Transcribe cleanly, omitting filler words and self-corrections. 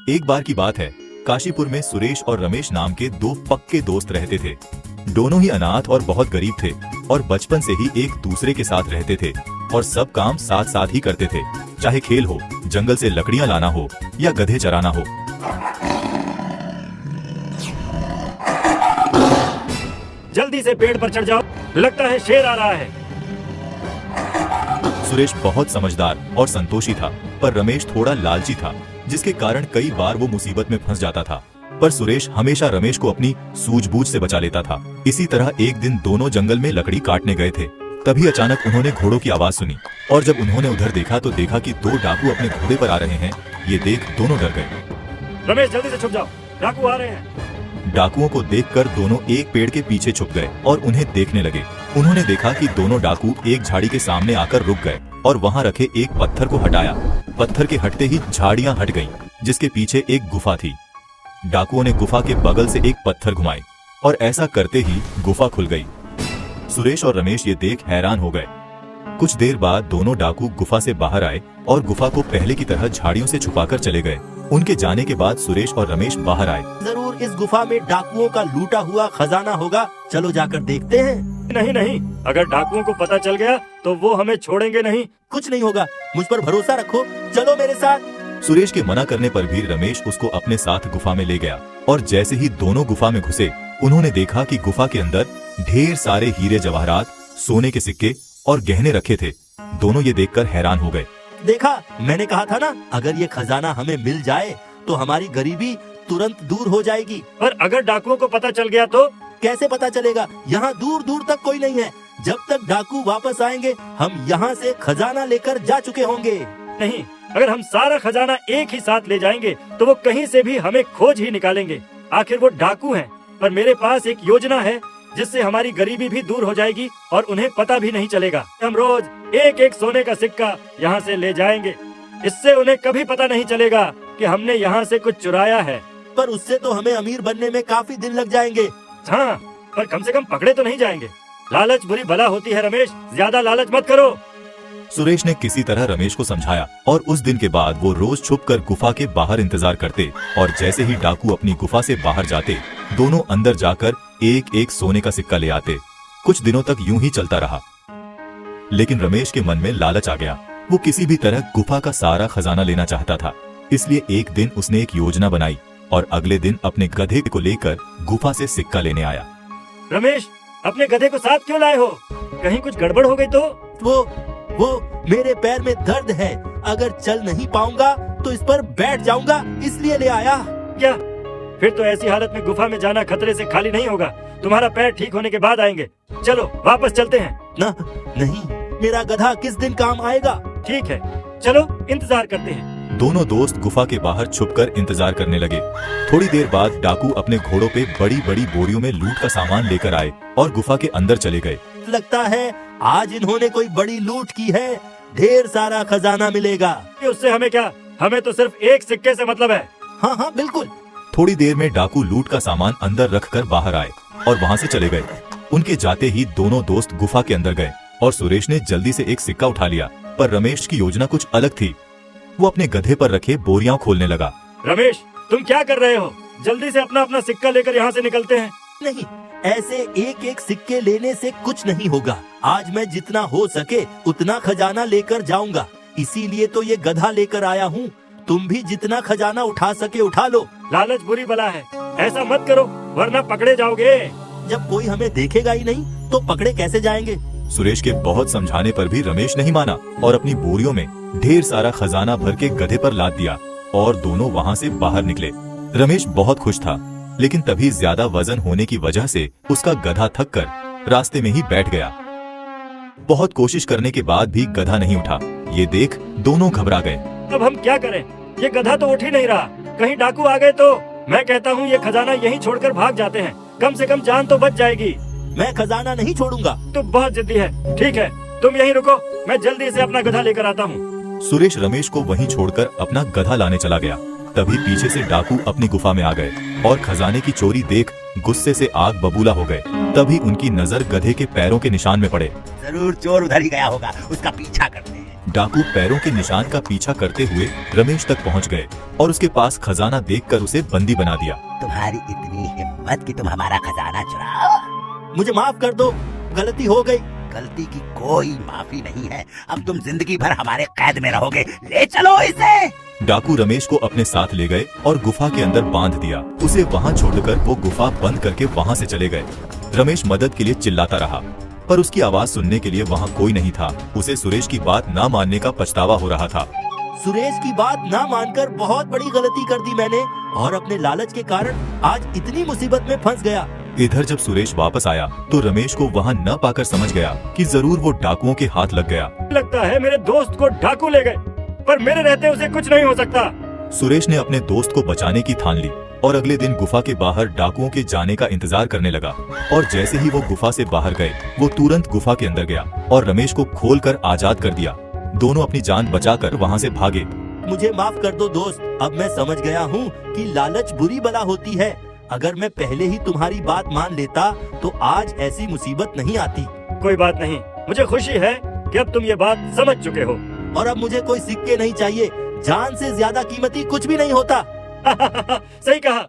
एक बार की बात है, काशीपुर में सुरेश और रमेश नाम के दो पक्के दोस्त रहते थे। दोनों ही अनाथ और बहुत गरीब थे और बचपन से ही एक दूसरे के साथ रहते थे और सब काम साथ साथ ही करते थे, चाहे खेल हो, जंगल से लकड़ियां लाना हो या गधे चराना हो। जल्दी से पेड़ पर चढ़ जाओ, लगता है शेर आ रहा है। सुरेश बहुत समझदार और संतोषी था, पर रमेश थोड़ा लालची था, जिसके कारण कई बार वो मुसीबत में फंस जाता था। पर सुरेश हमेशा रमेश को अपनी सूझबूझ से बचा लेता था। इसी तरह एक दिन दोनों जंगल में लकड़ी काटने गए थे। तभी अचानक उन्होंने घोड़ों की आवाज सुनी और जब उन्होंने उधर देखा तो देखा कि दो डाकू अपने घोड़े पर आ रहे हैं। ये देख दोनों डर गए। रमेश जल्दी से छुप जाओ, डाकू आ रहे हैं। डाकुओं को देखकर दोनों एक पेड़ के पीछे छुप गए और उन्हें देखने लगे। उन्होंने देखा कि दोनों डाकू एक झाड़ी के सामने आकर रुक गए और वहां रखे एक पत्थर को हटाया। पत्थर के हटते ही झाड़ियां हट गईं, जिसके पीछे एक गुफा थी। डाकुओं ने गुफा के बगल से एक पत्थर घुमाए और ऐसा करते ही गुफा खुल गई। सुरेश और रमेश ये देख हैरान हो गए। कुछ देर बाद दोनों डाकू गुफा से बाहर आए और गुफा को पहले की तरह झाड़ियों से छुपाकर चले गए। उनके जाने के बाद सुरेश और रमेश बाहर आए। जरूर इस गुफा में डाकुओं का लूटा हुआ खजाना होगा, चलो जाकर देखते हैं। नहीं नहीं, अगर डाकुओं को पता चल गया तो वो हमें छोड़ेंगे नहीं। कुछ नहीं होगा, मुझ पर भरोसा रखो, चलो मेरे साथ। सुरेश के मना करने पर भी रमेश उसको अपने साथ गुफा में ले गया और जैसे ही दोनों गुफा में घुसे, उन्होंने देखा कि गुफा के अंदर ढेर सारे हीरे जवाहरात, सोने के सिक्के और गहने रखे थे। दोनों ये देखकर हैरान हो गए। देखा, मैंने कहा था ना, अगर ये खजाना हमें मिल जाए तो हमारी गरीबी तुरंत दूर हो जाएगी। पर अगर डाकुओं को पता चल गया तो? कैसे पता चलेगा? यहाँ दूर दूर तक कोई नहीं है। जब तक डाकू वापस आएंगे हम यहाँ से खजाना लेकर जा चुके होंगे। नहीं, अगर हम सारा खजाना एक ही साथ ले जाएंगे तो वो कहीं से भी हमें खोज ही निकालेंगे। आखिर वो डाकू हैं, पर मेरे पास एक योजना है जिससे हमारी गरीबी भी दूर हो जाएगी और उन्हें पता भी नहीं चलेगा। हम रोज एक एक सोने का सिक्का यहाँ से ले जाएंगे। इससे उन्हें कभी पता नहीं चलेगा कि हमने यहाँ से कुछ चुराया है। पर उससे तो हमें अमीर बनने में काफी दिन लग जाएंगे। हाँ, पर कम से कम पकड़े तो नहीं जाएंगे। लालच बुरी बला होती है रमेश, ज्यादा लालच मत करो। सुरेश ने किसी तरह रमेश को समझाया और उस दिन के बाद वो रोज छुपकर गुफा के बाहर इंतजार करते और जैसे ही डाकू अपनी गुफा से बाहर जाते, दोनों अंदर जाकर एक एक सोने का सिक्का ले आते। कुछ दिनों तक यूं ही चलता रहा, लेकिन रमेश के मन में लालच आ गया। वो किसी भी तरह गुफा का सारा खजाना लेना चाहता था। इसलिए एक दिन उसने एक योजना बनाई और अगले दिन अपने गधे को लेकर गुफा से सिक्का लेने आया। रमेश, अपने गधे को साथ क्यों लाए हो? कहीं कुछ गड़बड़ हो गई तो? वो मेरे पैर में दर्द है, अगर चल नहीं पाऊंगा तो इस पर बैठ जाऊंगा, इसलिए ले आया। क्या? फिर तो ऐसी हालत में गुफा में जाना खतरे से खाली नहीं होगा। तुम्हारा पैर ठीक होने के बाद आएंगे। चलो वापस चलते हैं। नहीं, मेरा गधा किस दिन काम आएगा? ठीक है, चलो इंतजार करते हैं। दोनों दोस्त गुफा के बाहर छुपकर इंतजार करने लगे। थोड़ी देर बाद डाकू अपने घोड़ों पे बड़ी बड़ी बोरियों में लूट का सामान लेकर आए और गुफा के अंदर चले गए। लगता है आज इन्होंने कोई बड़ी लूट की है, ढेर सारा खजाना मिलेगा। उससे हमें क्या? हमें तो सिर्फ एक सिक्के से मतलब है। हाँ बिल्कुल। थोड़ी देर में डाकू लूट का सामान अंदर रखकर बाहर आए और वहाँ से चले गए। उनके जाते ही दोनों दोस्त गुफा के अंदर गए और सुरेश ने जल्दी से एक सिक्का उठा लिया, पर रमेश की योजना कुछ अलग थी। वो अपने गधे पर रखे बोरियां खोलने लगा। रमेश, तुम क्या कर रहे हो? जल्दी से अपना अपना सिक्का लेकर यहाँ से निकलते हैं। नहीं, ऐसे एक एक सिक्के लेने से कुछ नहीं होगा। आज मैं जितना हो सके उतना खजाना लेकर जाऊंगा, इसीलिए तो ये गधा लेकर आया हूँ। तुम भी जितना खजाना उठा सके उठा लो। लालच बुरी बला है, ऐसा मत करो वरना पकड़े जाओगे। जब कोई हमें देखेगा ही नहीं तो पकड़े कैसे जाएंगे? सुरेश के बहुत समझाने पर भी रमेश नहीं माना और अपनी बोरियों में ढेर सारा खजाना भर के गधे पर लाद दिया और दोनों वहाँ से बाहर निकले। रमेश बहुत खुश था, लेकिन तभी ज्यादा वजन होने की वजह से उसका गधा थककर रास्ते में ही बैठ गया। बहुत कोशिश करने के बाद भी गधा नहीं उठा। ये देख दोनों घबरा गए। अब हम क्या करें? ये गधा तो उठ ही नहीं रहा। कहीं डाकू आ गए तो? मैं कहता हूँ ये खजाना यहीं छोड़कर भाग जाते हैं, कम से कम जान तो बच जाएगी। मैं खजाना नहीं छोड़ूंगा। तू बहुत जिद्दी है। ठीक है, तुम यहीं रुको, मैं जल्दी से अपना गधा लेकर आता हूँ। सुरेश रमेश को वहीं छोड़कर अपना गधा लाने चला गया। तभी पीछे से डाकू अपनी गुफा में आ गए और खजाने की चोरी देख गुस्से से आग बबूला हो गए। तभी उनकी नजर गधे के पैरों के निशान में पड़े। जरूर चोर उधर ही गया होगा, उसका पीछा करते हैं। डाकू पैरों के निशान का पीछा करते हुए रमेश तक पहुंच गए और उसके पास खजाना देखकर उसे बंदी बना दिया। तुम्हारी इतनी हिम्मत कि तुम हमारा खजाना चुराओ। मुझे माफ कर दो, गलती हो गई। गलती की कोई माफी नहीं है। अब तुम जिंदगी भर हमारे कैद में रहोगे। ले चलो इसे। डाकू रमेश को अपने साथ ले गए और गुफा के अंदर बांध दिया। उसे वहाँ छोड़कर वो गुफा बंद करके वहाँ से चले गए। रमेश मदद के लिए चिल्लाता रहा, पर उसकी आवाज सुनने के लिए वहाँ कोई नहीं था। उसे सुरेश की बात न मानने का पछतावा हो रहा था। सुरेश की बात ना मानकर बहुत बड़ी गलती कर दी मैंने, और अपने लालच के कारण आज इतनी मुसीबत में फंस गया। इधर जब सुरेश वापस आया तो रमेश को वहाँ न पाकर समझ गया कि जरूर वो डाकुओं के हाथ लग गया। लगता है मेरे दोस्त को डाकू ले गए, पर मेरे रहते उसे कुछ नहीं हो सकता। सुरेश ने अपने दोस्त को बचाने की ठान ली और अगले दिन गुफा के बाहर डाकुओं के जाने का इंतजार करने लगा। और जैसे ही वो गुफा से बाहर गए, वो तुरंत गुफा के अंदर गया और रमेश को खोलकर आजाद कर दिया। दोनों अपनी जान बचाकर वहाँ से भागे। मुझे माफ कर दो दोस्त, अब मैं समझ गया हूँ कि लालच बुरी बला होती है। अगर मैं पहले ही तुम्हारी बात मान लेता तो आज ऐसी मुसीबत नहीं आती। कोई बात नहीं, मुझे खुशी है कि अब तुम ये बात समझ चुके हो। और अब मुझे कोई सिक्के नहीं चाहिए। जान से ज्यादा कीमती कुछ भी नहीं होता। सही कहा।